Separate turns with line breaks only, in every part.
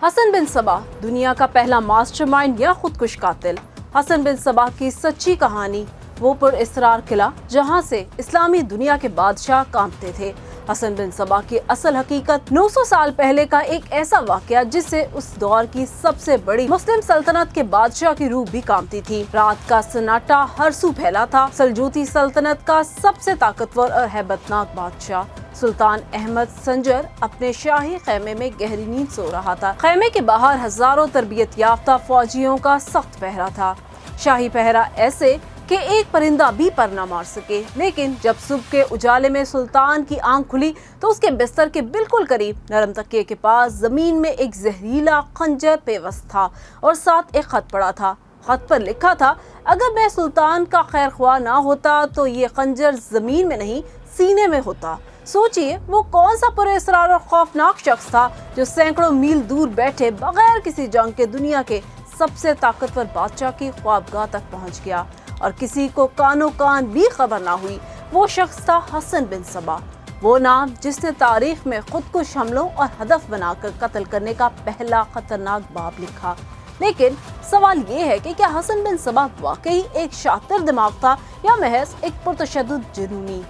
हसन बिन सबा दुनिया का पहला मास्टरमाइंड या खुदकुश कातिल। हसन बिन सबा की सच्ची कहानी वो पुरअसरार किला जहां से इस्लामी दुनिया के बादशाह कांपते थे। हसन बिन सबा की असल हकीकत 900 साल पहले का एक ऐसा वाकया जिससे उस दौर की सबसे बड़ी मुस्लिम सल्तनत के बादशाह की रूह भी कांपती थी। रात का सन्नाटा हर सू फैला था। सल्जूकी सल्तनत का सबसे ताकतवर और हैबतनाक बादशाह सुल्तान अहमद संजर अपने शाही खेमे में गहरी नींद सो रहा था। खेमे के बाहर हजारों तरबियत याफ्ता फौजियों का सख्त पहरा था। शाही पहरा ऐसे कि एक परिंदा भी पर न मार सके। लेकिन जब सुबह के उजाले में सुल्तान की आंख खुली तो उसके बिस्तर के बिल्कुल करीब नरम तकिए के पास जमीन में एक जहरीला खंजर पेवस्त था और साथ एक खत पड़ा था। खत पर लिखा था, अगर मैं सुल्तान का खैर ख्वाह ना होता तो ये खंजर जमीन में नहीं सीने में होता। सोचिए वो कौन सा पुरअसरार और खौफनाक शख्स था जो सैकड़ों मील दूर बैठे बगैर किसी जंग के दुनिया के सबसे ताकतवर बादशाह की ख्वाबगाह तक पहुंच गया और किसी को कानो कान भी खबर ना हुई। वो शख्स था हसन बिन सबा, वो नाम जिसने तारीख में खुदकुश हमलों और हदफ बनाकर कत्ल करने का पहला खतरनाक बाब लिखा। लेकिन सवाल ये है कि क्या हसन बिन सबा वाकई एक शातिर दिमाग था या महज एक पुरतशद्दुद जुनूनी।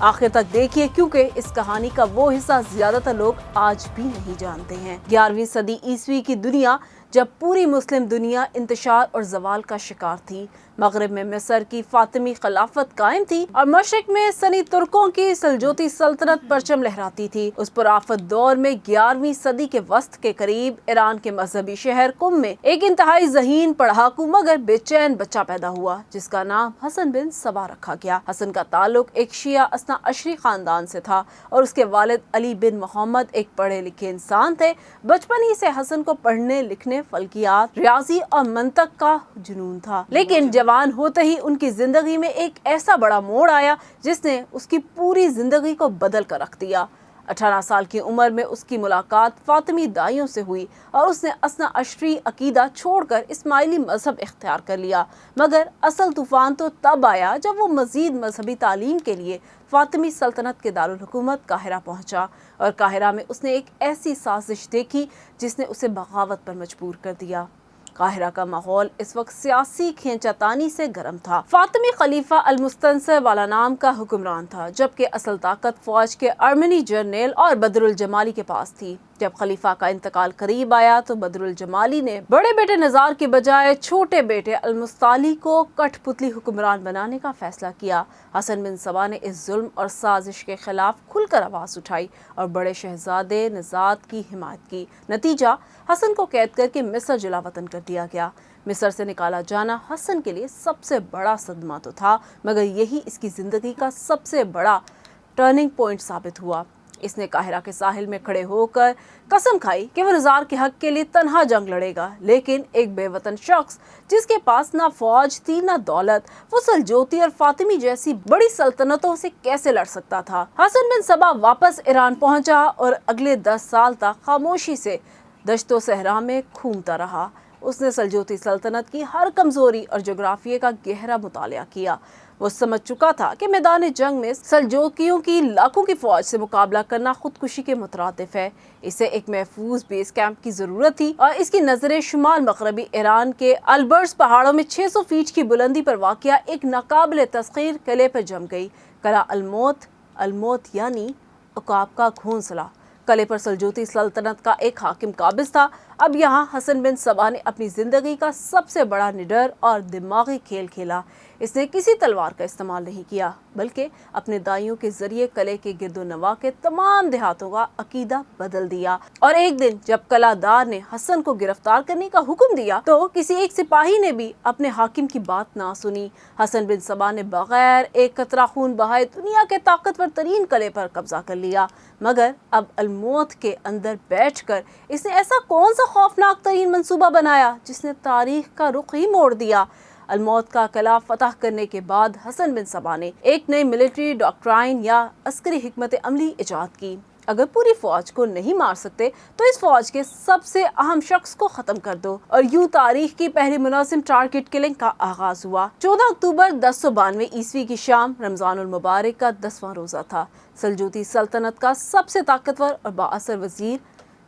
आखिर तक देखिए क्योंकि इस कहानी का वो हिस्सा ज्यादातर लोग आज भी नहीं जानते हैं। 11वीं सदी ईस्वी की दुनिया जब पूरी मुस्लिम दुनिया इंतशार और जवाल का शिकार थी। मगरिब में मिस्र की फातिमी खिलाफत कायम थी और मशरिक में सनी तुर्कों की सल्जूकी सल्तनत परचम लहराती थी। उस पुराफत दौर में 11वीं सदी के वस्त के करीब ईरान के मजहबी शहर कुम में एक इंतहाई ज़हीन पढ़ाकू मगर बेचैन बच्चा पैदा हुआ जिसका नाम हसन बिन सबा रखा गया। हसन का ताल्लुक एक शिया असना अशरी खानदान से था और उसके वालिद अली बिन मोहम्मद एक पढ़े लिखे इंसान थे। बचपन ही से हसन को पढ़ने लिखने, फल्कियात, रियाजी और मंतक का जुनून था। लेकिन जवान होते ही उनकी जिंदगी में एक ऐसा बड़ा मोड़ आया जिसने उसकी पूरी जिंदगी को बदल कर रख दिया। 18 साल की उम्र में उसकी मुलाकात फातिमी दाइयों से हुई और उसने असना अशरी अकीदा छोड़कर इस्माइली मजहब इख्तियार कर लिया। मगर असल तूफान तो तब आया जब वो मजीद मजहबी तालीम के लिए फातिमी सल्तनत के दारुल हुकूमत काहिरा पहुंचा और काहिरा में उसने एक ऐसी साजिश देखी जिसने उसे बगावत पर मजबूर कर दिया। काहिरा का माहौल इस वक्त सियासी खींचातानी से गर्म था। फातिमी खलीफा अल मुस्तनसर वाला नाम का हुक्मरान था जबकि असल ताकत फौज के अर्मनी जर्नल और बदरुल जमाली के पास थी। जब खलीफा का इंतकाल करीब आया तो बदरुल जमाली ने बड़े बेटे नजार के बजाय छोटे बेटे अल मुस्ताली को कठपुतली हुक्मरान बनाने का फैसला किया। हसन बिन सबा ने इस जुल्म और साजिश के खिलाफ खुलकर आवाज उठाई और बड़े शहजादे नजात की हिमायत की। नतीजा, हसन को कैद करके मिस्र जलावतन कर दिया गया। मिस्र से निकाला जाना हसन के लिए सबसे बड़ा सदमा तो था, मगर यही इसकी जिंदगी का सबसे बड़ा टर्निंग पॉइंट साबित हुआ। इसने काहिरा के साहिल में खड़े होकर कसम खाई कि वो नजार के हक के लिए तन्हा जंग लड़ेगा। लेकिन एक बेवतन शख्स जिसके पास ना फौज थी ना दौलत, वो सल्जूकी और फातिमी जैसी बड़ी सल्तनतों से कैसे लड़ सकता था। हसन बिन सबा वापस ईरान पहुंचा और अगले 10 साल तक खामोशी से दश्तो सहरा में घूमता रहा। उसने सल्जूकी सल्तनत की हर कमजोरी और जोग्राफिया का गहरा मुतालिया किया। वो समझ चुका था कि मैदान जंग में सल्जूकियों की लाखों की फौज से मुकाबला करना खुदकुशी के मुतरादिफ है। इसे एक महफूज बेस कैंप की जरूरत थी और इसकी नजरें शुमाल मगरबी ईरान के अलबर्स पहाड़ों में 600 फीट की बुलंदी पर वाक़िया एक नाकाबिल तस्खीर किले पर जम गई। कला अलमौत यानी उकाब का घोंसला। किले पर सल्जूकी सल्तनत का एक हाकिम काबिज था। अब यहाँ हसन बिन सबा ने अपनी जिंदगी का सबसे बड़ा निडर और दिमागी खेल खेला। इसने किसी तलवार का इस्तेमाल नहीं किया बल्कि अपने दाइयों के जरिए किले के गिरदो नवा के तमाम देहातों का अकीदा बदल दिया। और एक दिन जब कलादार ने हसन को गिरफ्तार करने का हुक्म दिया तो किसी एक सिपाही ने भी अपने हाकिम की बात ना सुनी। हसन बिन सबा ने बगैर एक कतरा खून बहाए दुनिया के ताकतवर तरीन किले पर कब्जा कर लिया। मगर अब अलमौत के अंदर बैठकर इसने ऐसा कौन सा खौफनाक तरीन मंसूबा बनाया जिसने तारीख का रुख ही मोड़ दिया। अलमौत का किला फतह करने के बाद हसन बिन सबा ने एक नई मिलिट्री डॉक्ट्राइन या अस्करी हिकमत अमली इजाद की। अगर पूरी फौज को नहीं मार सकते तो इस फौज के सबसे अहम शख्स को खत्म कर दो और यूं तारीख की पहली मुनासिब टारगेट किलिंग का आगाज हुआ। 14 अक्टूबर 1092 ईस्वी की शाम रमजानुल मुबारक का 10वां रोजा था। सल्जूकी सल्तनत का सबसे ताकतवर और बाअसर वजीर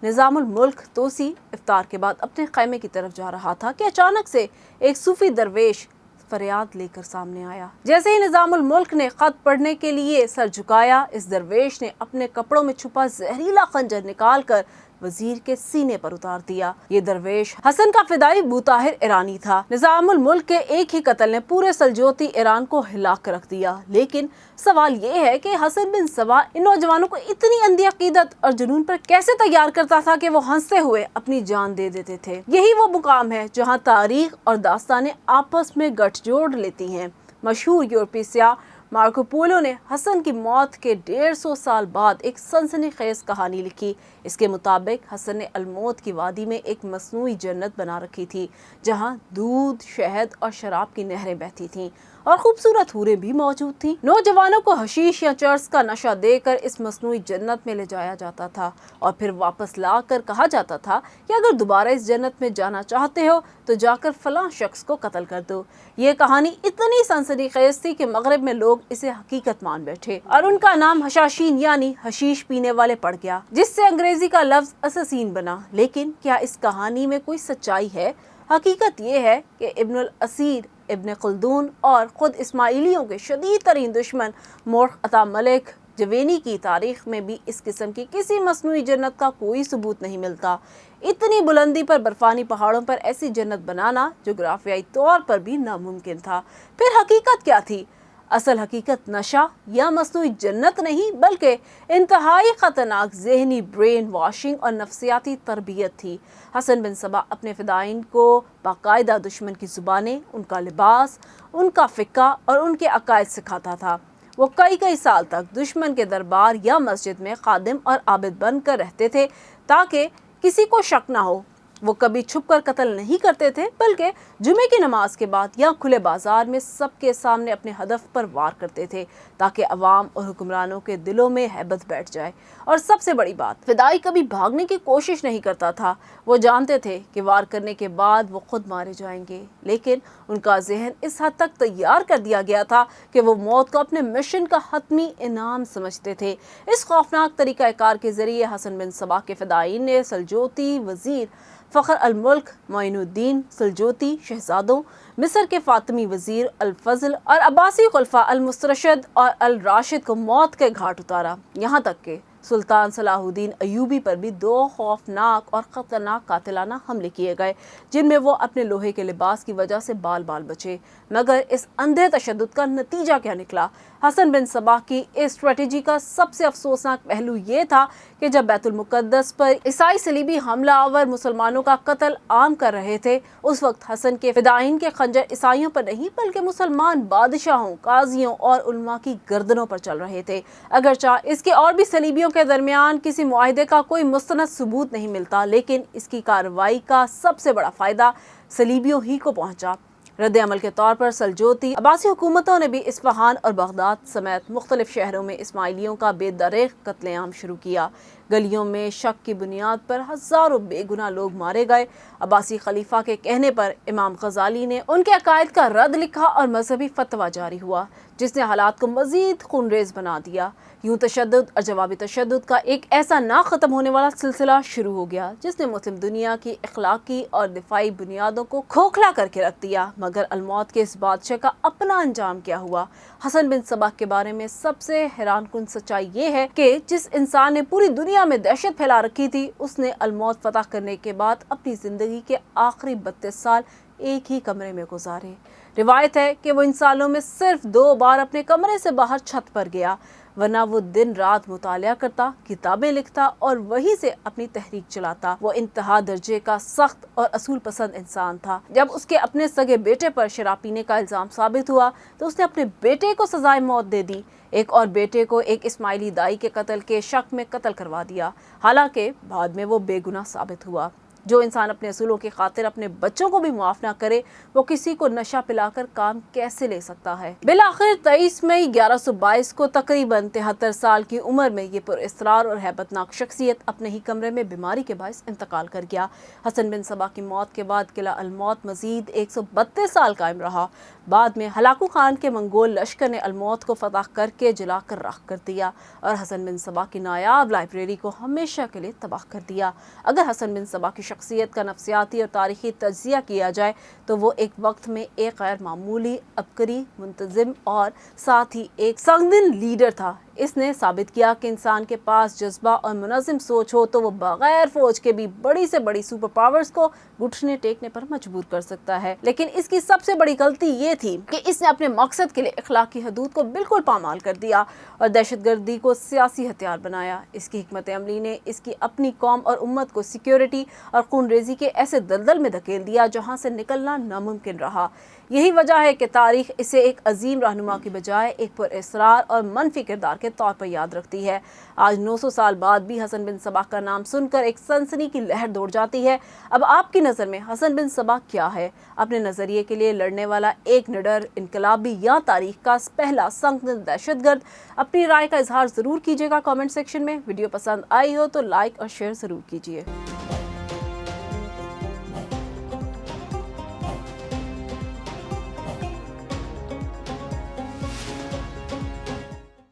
نظام الملک توسی افطار کے بعد اپنے خیمے کی طرف جا رہا تھا کہ اچانک سے ایک صوفی درویش فریاد لے کر سامنے آیا۔ جیسے ہی نظام الملک نے خط پڑھنے کے لیے سر جھکایا، اس درویش نے اپنے کپڑوں میں چھپا زہریلا خنجر نکال کر وزیر کے سینے پر اتار دیا۔ یہ درویش حسن کا فدائی بوطاہر ایرانی تھا۔ نظام الملک کے ایک ہی قتل نے پورے سلجوقی ایران کو ہلا کر رکھ دیا، لیکن سوال یہ ہے کہ حسن بن صبا ان نوجوانوں کو اتنی اندھی عقیدت اور جنون پر کیسے تیار کرتا تھا کہ وہ ہنستے ہوئے اپنی جان دے دیتے تھے۔ یہی وہ مقام ہے جہاں تاریخ اور داستانیں آپس میں گٹھ جوڑ لیتی ہیں۔ مشہور یورپی سیاح مارکو پولو نے حسن کی موت کے 150 سال بعد ایک سنسنی خیز کہانی لکھی۔ اس کے مطابق حسن نے الموت کی وادی میں ایک مصنوعی جنت بنا رکھی تھی، جہاں دودھ، شہد اور شراب کی نہریں بہتی تھیں اور خوبصورت حوریں بھی موجود تھیں۔ نوجوانوں کو حشیش یا چرس کا نشہ دے کر اس مصنوعی جنت میں لے جایا جاتا تھا اور پھر واپس لا کر کہا جاتا تھا کہ اگر دوبارہ اس جنت میں جانا چاہتے ہو تو جا کر فلاں شخص کو قتل کر دو۔ یہ کہانی اتنی سنسنی خیز تھی کہ مغرب میں لوگ اسے حقیقت مان بیٹھے اور ان کا نام حشاشین یعنی حشیش پینے والے پڑ گیا، جس سے انگریزی کا لفظ اساسین بنا۔ لیکن کیا اس کہانی میں کوئی سچائی ہے؟ حقیقت یہ ہے کہ ابن الاسیر، ابن خلدون اور خود اسماعیلیوں کے شدید ترین دشمن مورخ عطا ملک جوینی کی تاریخ میں بھی اس قسم کی کسی مصنوعی جنت کا کوئی ثبوت نہیں ملتا۔ اتنی بلندی پر برفانی پہاڑوں پر ایسی جنت بنانا جغرافیائی طور پر بھی ناممکن تھا۔ پھر حقیقت کیا تھی؟ اصل حقیقت نشہ یا مصنوعی جنت نہیں بلکہ انتہائی خطرناک ذہنی برین واشنگ اور نفسیاتی تربیت تھی۔ حسن بن صبا اپنے فدائین کو باقاعدہ دشمن کی زبانیں، ان کا لباس، ان کا فقہ اور ان کے عقائد سکھاتا تھا۔ وہ کئی سال تک دشمن کے دربار یا مسجد میں خادم اور عابد بن کر رہتے تھے تاکہ کسی کو شک نہ ہو۔ وہ کبھی چھپ کر قتل نہیں کرتے تھے بلکہ جمعے کی نماز کے بعد یا کھلے بازار میں سب کے سامنے اپنے ہدف پر وار کرتے تھے تاکہ عوام اور حکمرانوں کے دلوں میں ہیبت بیٹھ جائے۔ اور سب سے بڑی بات، فدائی کبھی بھاگنے کی کوشش نہیں کرتا تھا۔ وہ جانتے تھے کہ وار کرنے کے بعد وہ خود مارے جائیں گے، لیکن ان کا ذہن اس حد تک تیار کر دیا گیا تھا کہ وہ موت کو اپنے مشن کا حتمی انعام سمجھتے تھے۔ اس خوفناک طریقہ کار کے ذریعے حسن بن صبا کے فدائین نے سلجوقی وزیر فخر الملک معین الدین سلجوقی شہزادوں، مصر کے فاطمی وزیر الفضل اور عباسی خلفاء المسترشد اور الراشد کو موت کے گھاٹ اتارا۔ یہاں تک کہ سلطان صلاح الدین ایوبی پر بھی 2 خوفناک اور خطرناک قاتلانہ حملے کیے گئے جن میں وہ اپنے لوہے کے لباس کی وجہ سے بال بچے۔ مگر اس اندھے تشدد کا نتیجہ کیا نکلا؟ حسن بن صبا کی اسٹریٹجی کا سب سے افسوسناک پہلو یہ تھا کہ جب بیت المقدس پر عیسائی صلیبی حملہ آور مسلمانوں کا قتل عام کر رہے تھے، اس وقت حسن کے فدائین کے خنجر عیسائیوں پر نہیں بلکہ مسلمان بادشاہوں، قاضیوں اور علماء کی گردنوں پر چل رہے تھے۔ اگرچہ اس کے اور بھی صلیبیوں کے درمیان کسی معاہدے کا کوئی مستند ثبوت نہیں ملتا، لیکن اس کی کارروائی کا سب سے بڑا فائدہ صلیبیوں ہی کو پہنچا۔ رد عمل کے طور پر سلجوقی عباسی حکومتوں نے بھی اصفہان اور بغداد سمیت مختلف شہروں میں اسماعیلیوں کا بے دریغ قتل عام شروع کیا۔ گلیوں میں شک کی بنیاد پر ہزاروں بے گناہ لوگ مارے گئے۔ عباسی خلیفہ کے کہنے پر امام غزالی نے ان کے عقائد کا رد لکھا اور مذہبی فتویٰ جاری ہوا جس نے حالات کو مزید خونریز بنا دیا۔ یوں تشدد اور جوابی تشدد کا ایک ایسا نہ ختم ہونے والا سلسلہ شروع ہو گیا جس نے مسلم دنیا کی اخلاقی اور دفاعی بنیادوں کو کھوکھلا کر کے رکھ دیا۔ مگر الموت کے اس بادشاہ کا اپنا انجام کیا ہوا؟ حسن بن صبا کے بارے میں سب سے حیران کن سچائی یہ ہے کہ جس انسان نے پوری دنیا میں دہشت پھیلا رکھی تھی، اس نے الموت فتح کرنے کے بعد اپنی زندگی کے آخری 32 سال ایک ہی کمرے میں گزارے۔ روایت ہے کہ وہ ان سالوں میں صرف 2 بار اپنے کمرے سے باہر چھت پر گیا، ورنہ وہ دن رات مطالعہ کرتا، کتابیں لکھتا اور وہی سے اپنی تحریک چلاتا۔ وہ انتہا درجے کا سخت اور اصول پسند انسان تھا۔ جب اس کے اپنے سگے بیٹے پر شراب پینے کا الزام ثابت ہوا تو اس نے اپنے بیٹے کو سزائے موت دے دی۔ ایک اور بیٹے کو ایک اسماعیلی دائی کے قتل کے شک میں قتل کروا دیا، حالانکہ بعد میں وہ بے گناہ ثابت ہوا۔ जो इंसान अपने असूलों की खातिर अपने बच्चों को भी मुआफ ना करे, वो किसी को नशा पिलाकर काम कैसे ले सकता है। बिलाखिर 23 मई 1122 को तकरीबन 73 साल की उम्र में ये पुरअसरार और हैबतनाक शख्सियत अपने ही कमरे में बीमारी के बायस इंतकाल कर गया। हसन बिन सबा की मौत के बाद किला अलमौत मजीद 132 साल कायम रहा। बाद में हलाकू खान के मंगोल लश्कर ने अलमौत को फतह करके जलाकर राख कर दिया और हसन बिन सबा की नायाब लाइब्रेरी को हमेशा के लिए तबाह कर दिया। अगर हसन बिन सबा की शख्सियत का नफ्सियाती और तारीखी तज्जिया किया जाए तो वो एक वक्त में एक गैर मामूली, अबकरी, मुंतजिम और साथ ही एक संगदिल लीडर था। इसने साबित किया कि इंसान के पास जज्बा और मुनज़्ज़म सोच हो तो वो बगैर फौज के भी बड़ी से बड़ी सुपर पावर्स को घुटने टेकने पर मजबूर कर सकता है। लेकिन इसकी सबसे बड़ी गलती ये थी कि इसने अपने मकसद के लिए इखलाकी हदूद को बिल्कुल पामाल कर दिया और दहशतगर्दी को सियासी हथियार बनाया। इसकी हिकमत अमली ने इसकी अपनी कौम और उम्मत को सिक्योरिटी और खून रेजी के ऐसे दलदल में धकेल दिया जहाँ से निकलना नामुमकिन रहा। यही वजह है कि तारीख इसे एक अजीम रहनुमा की बजाय एक पुरअसरार और मनफी किरदार के तौर पर याद रखती है। आज 900 साल बाद भी हसन बिन सबा का नाम सुनकर एक सनसनी की लहर दौड़ जाती है। अब आपकी नज़र में हसन बिन सबा क्या है? अपने नज़रिए के लिए लड़ने वाला एक निडर, इनकलाबी या तारीख का पहला संगदिल दहशतगर्द? अपनी राय का इजहार ज़रूर कीजिएगा कमेंट सेक्शन में। वीडियो पसंद आई हो तो लाइक और शेयर ज़रूर कीजिए।